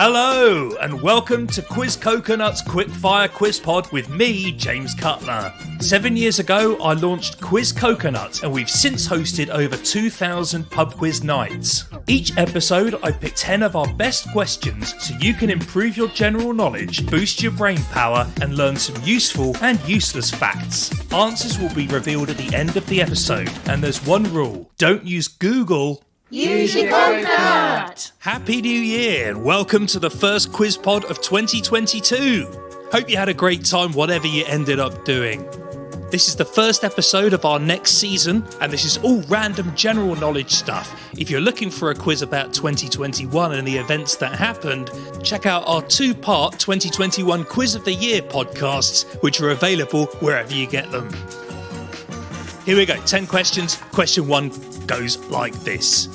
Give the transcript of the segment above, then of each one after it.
Hello, and welcome to Quiz Coconut's Quickfire Quiz Pod with me, James Cutler. 7 years ago, I launched Quiz Coconut, and we've since hosted over 2,000 pub quiz nights. Each episode, I pick 10 of our best questions so you can improve your general knowledge, boost your brain power, and learn some useful and useless facts. Answers will be revealed at the end of the episode, and there's one rule: don't use Google. Use your coconut! Happy New Year and welcome to the first quiz pod of 2022. Hope you had a great time whatever you ended up doing. This is the first episode of our next season, and this is all random general knowledge stuff. If you're looking for a quiz about 2021 and the events that happened, check out our two-part 2021 Quiz of the Year podcasts, which are available wherever you get them. Here we go, 10 questions. Question 1 goes like this.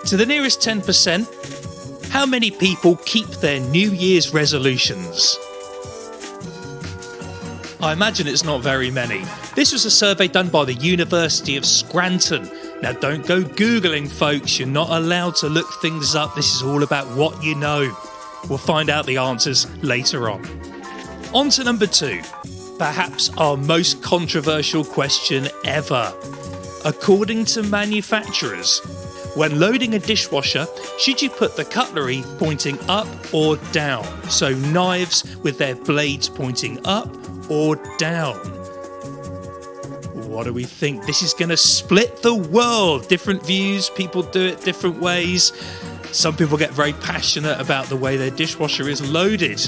To the nearest 10%, how many people keep their New Year's resolutions? I imagine it's not very many. This was a survey done by the University of Scranton. Now don't go Googling, folks, you're not allowed to look things up. This is all about what you know. We'll find out the answers later on. On to number 2. Perhaps our most controversial question ever. According to manufacturers, when loading a dishwasher, should you put the cutlery pointing up or down? So knives with their blades pointing up or down? What do we think? This is going to split the world. Different views, people do it different ways. Some people get very passionate about the way their dishwasher is loaded.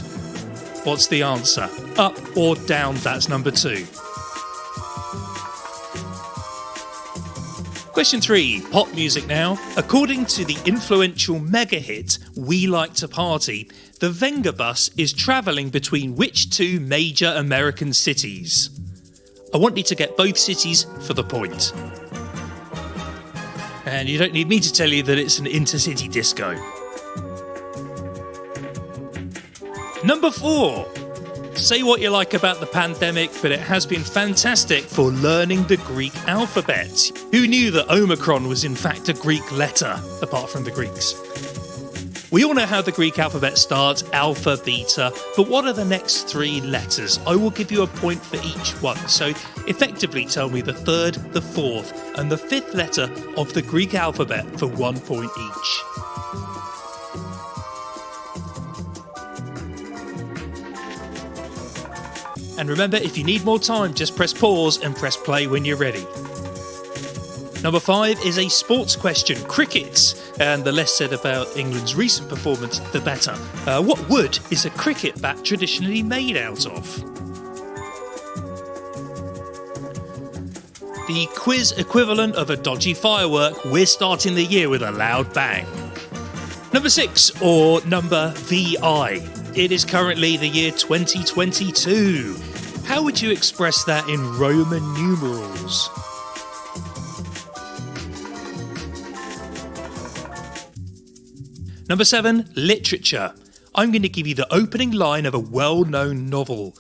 What's the answer? Up or down? That's number 2. Question 3, pop music now. According to the influential mega hit We Like to Party, the Vengabus is travelling between which 2 major American cities? I want you to get both cities for the point. And you don't need me to tell you that it's an intercity disco. Number 4. Say what you like about the pandemic, but it has been fantastic for learning the Greek alphabet. Who knew that Omicron was in fact a Greek letter, apart from the Greeks? We all know how the Greek alphabet starts, alpha, beta, but what are the next 3 letters? I will give you a point for each one, so effectively tell me the 3rd, the 4th, and the 5th letter of the Greek alphabet for 1 point each. And remember, if you need more time, just press pause and press play when you're ready. Number 5 is a sports question, cricket. And the less said about England's recent performance, the better. What wood is a cricket bat traditionally made out of? The quiz equivalent of a dodgy firework, we're starting the year with a loud bang. Number 6, or number VI. It is currently the year 2022. How would you express that in Roman numerals? Number 7, literature. I'm going to give you the opening line of a well-known novel.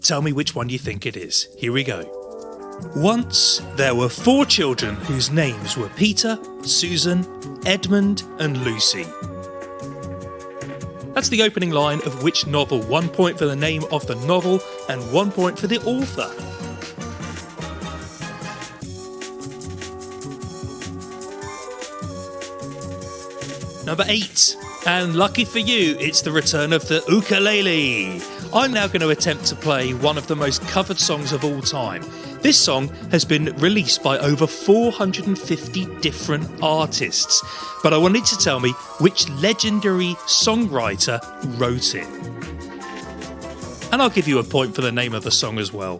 Tell me which one you think it is. Here we go. Once there were 4 children whose names were Peter, Susan, Edmund and Lucy. That's the opening line of which novel? 1 point for the name of the novel and 1 point for the author. Number 8, and lucky for you, it's the return of the ukulele. I'm now going to attempt to play one of the most covered songs of all time. This song has been released by over 450 different artists, but I wanted to tell me which legendary songwriter wrote it. And I'll give you a point for the name of the song as well.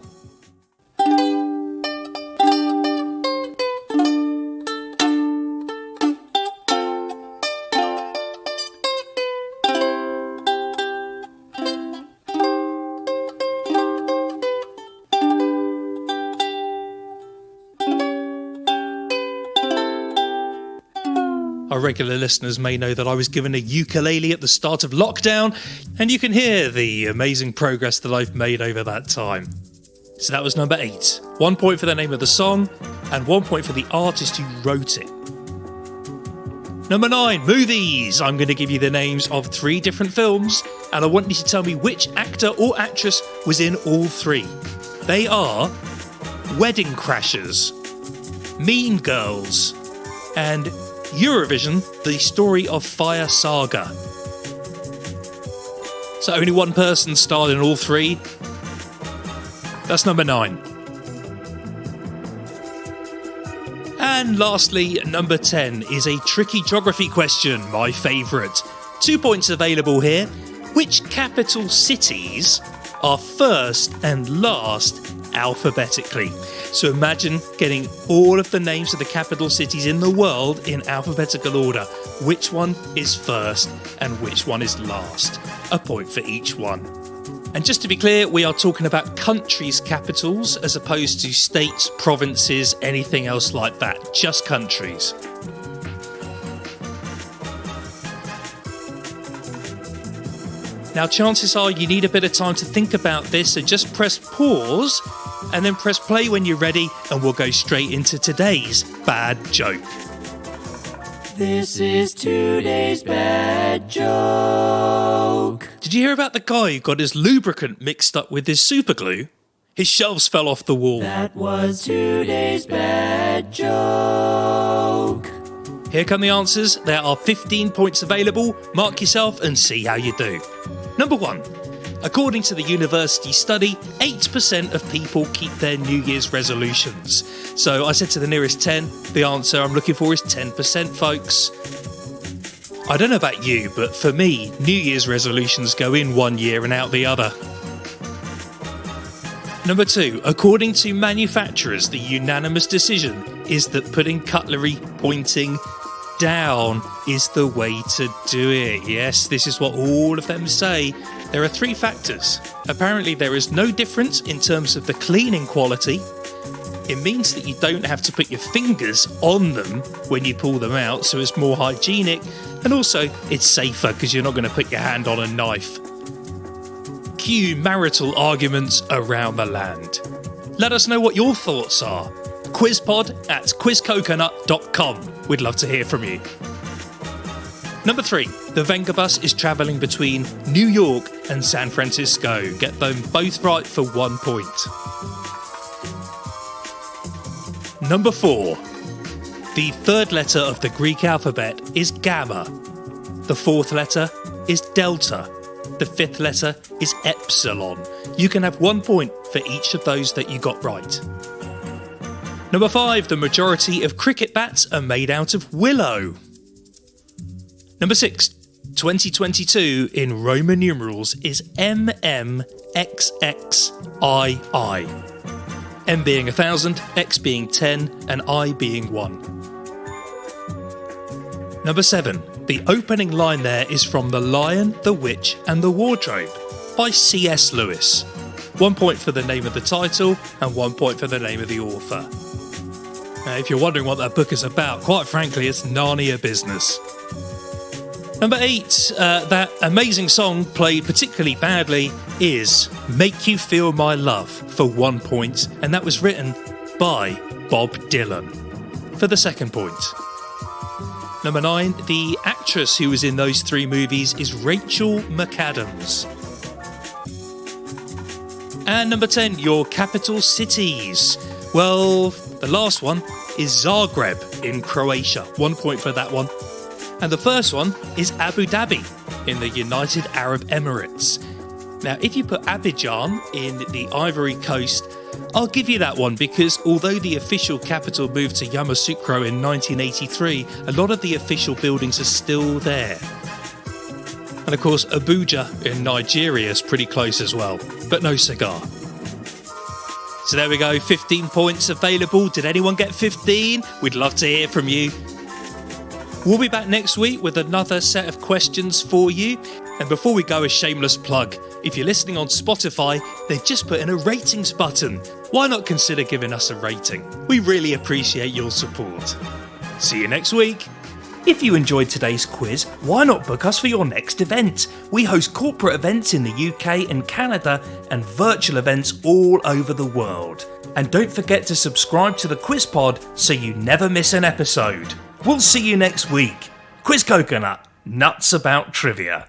Our regular listeners may know that I was given a ukulele at the start of lockdown, and you can hear the amazing progress that I've made over that time. So that was number 8. 1 point for the name of the song, and 1 point for the artist who wrote it. Number 9, movies. I'm going to give you the names of 3 different films, and I want you to tell me which actor or actress was in all 3. They are Wedding Crashers, Mean Girls, and Eurovision, The Story of Fire Saga. So only one person starred in all 3. That's number 9. And lastly, number 10 is a tricky geography question, my favourite. 2 points available here. Which capital cities are first and last alphabetically? So imagine getting all of the names of the capital cities in the world in alphabetical order. Which one is first and which one is last? A point for each one. And just to be clear, we are talking about countries' capitals as opposed to states, provinces, anything else like that. Just countries. Now, chances are you need a bit of time to think about this, so just press pause and then press play when you're ready, and we'll go straight into today's bad joke. This is today's bad joke. Did you hear about the guy who got his lubricant mixed up with his superglue? His shelves fell off the wall. That was today's bad joke. Here come the answers. There are 15 points available. Mark yourself and see how you do. Number 1. According to the university study, 8% of people keep their New Year's resolutions. So I said to the nearest 10, the answer I'm looking for is 10%, folks. I don't know about you, but for me, New Year's resolutions go in one year and out the other. Number 2, according to manufacturers, the unanimous decision is that putting cutlery pointing down is the way to do it. Yes, this is what all of them say. There are 3 factors. Apparently there is no difference in terms of the cleaning quality. It means that you don't have to put your fingers on them when you pull them out, so it's more hygienic, and also it's safer because you're not going to put your hand on a knife. Cue marital arguments around the land. Let us know what your thoughts are. quizpod@quizcoconut.com. We'd love to hear from you. Number 3, the Vengabus is travelling between New York and San Francisco. Get them both right for 1 point. Number 4, the 3rd letter of the Greek alphabet is Gamma. The 4th letter is Delta. The 5th letter is Epsilon. You can have 1 point for each of those that you got right. Number 5, the majority of cricket bats are made out of willow. Number 6, 2022 in Roman numerals is MMXXII. M being 1,000, X being 10, and I being 1. Number 7, the opening line there is from The Lion, the Witch and the Wardrobe by C.S. Lewis. 1 point for the name of the title and 1 point for the name of the author. Now, if you're wondering what that book is about, quite frankly, it's Narnia business. Number 8, that amazing song played particularly badly is Make You Feel My Love for 1 point, and that was written by Bob Dylan for the 2nd point. Number 9, the actress who was in those 3 movies is Rachel McAdams. And number 10, your capital cities. Well, the last one is Zagreb in Croatia. 1 point for that one. And the first one is Abu Dhabi in the United Arab Emirates. Now, if you put Abidjan in the Ivory Coast, I'll give you that one because although the official capital moved to Yamoussoukro in 1983, a lot of the official buildings are still there. And of course, Abuja in Nigeria is pretty close as well, but no cigar. So there we go, 15 points available. Did anyone get 15? We'd love to hear from you. We'll be back next week with another set of questions for you. And before we go, a shameless plug. If you're listening on Spotify, they've just put in a ratings button. Why not consider giving us a rating? We really appreciate your support. See you next week. If you enjoyed today's quiz, why not book us for your next event? We host corporate events in the UK and Canada and virtual events all over the world. And don't forget to subscribe to the Quiz Pod so you never miss an episode. We'll see you next week. Quiz Coconut, nuts about trivia.